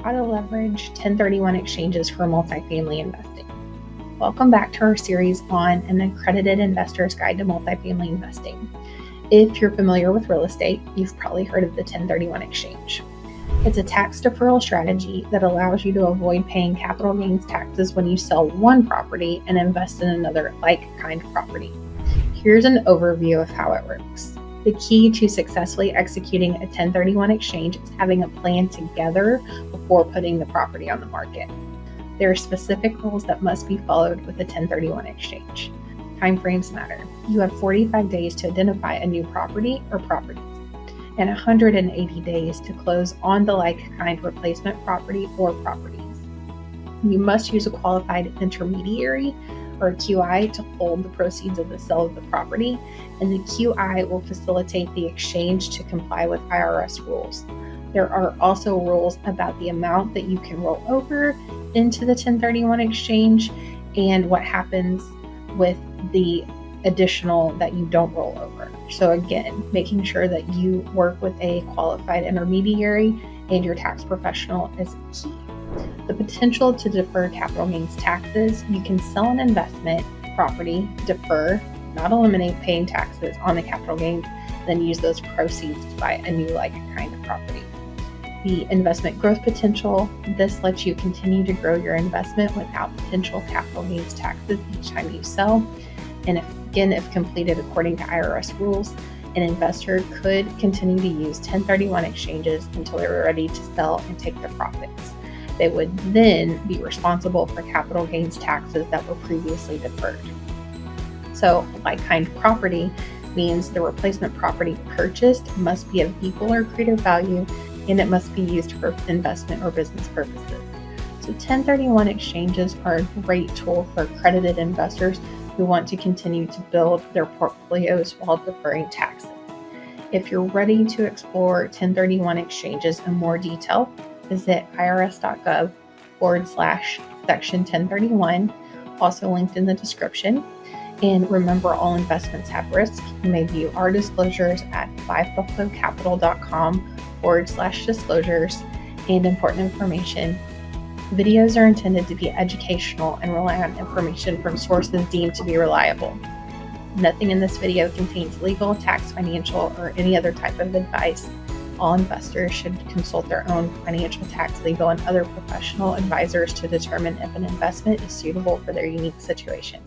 how to leverage 1031 exchanges for multifamily investing. Welcome back to our series on an accredited investor's guide to multifamily investing. If you're familiar with real estate, you've probably heard of the 1031 exchange. It's a tax deferral strategy that allows you to avoid paying capital gains taxes when you sell one property and invest in another like-kind property. Here's an overview of how it works. The key to successfully executing a 1031 exchange is having a plan together before putting the property on the market. There are specific rules that must be followed with a 1031 exchange. Timeframes matter. You have 45 days to identify a new property or properties, and 180 days to close on the like-kind replacement property or properties. You must use a qualified intermediary or a QI to hold the proceeds of the sale of the property, and the QI will facilitate the exchange to comply with IRS rules. There are also rules about the amount that you can roll over into the 1031 exchange and what happens with the additional that you don't roll over. So again, making sure that you work with a qualified intermediary and your tax professional is key. The potential to defer capital gains taxes: you can sell an investment property, defer, not eliminate paying taxes on the capital gains, then use those proceeds to buy a new like-kind of property. The investment growth potential: this lets you continue to grow your investment without potential capital gains taxes each time you sell. And if completed according to IRS rules, an investor could continue to use 1031 exchanges until they were ready to sell and take their profits. They would then be responsible for capital gains taxes that were previously deferred. So, like-kind property means the replacement property purchased must be of equal or greater value, and it must be used for investment or business purposes. So 1031 exchanges are a great tool for accredited investors who want to continue to build their portfolios while deferring taxes. If you're ready to explore 1031 exchanges in more detail, visit irs.gov/section 1031, also linked in the description. And remember, all investments have risk. You may view our disclosures at 5buffalocapital.com/disclosures. And important information: videos are intended to be educational and rely on information from sources deemed to be reliable. Nothing in this video contains legal, tax, financial, or any other type of advice. All investors should consult their own financial, tax, legal, and other professional advisors to determine if an investment is suitable for their unique situation.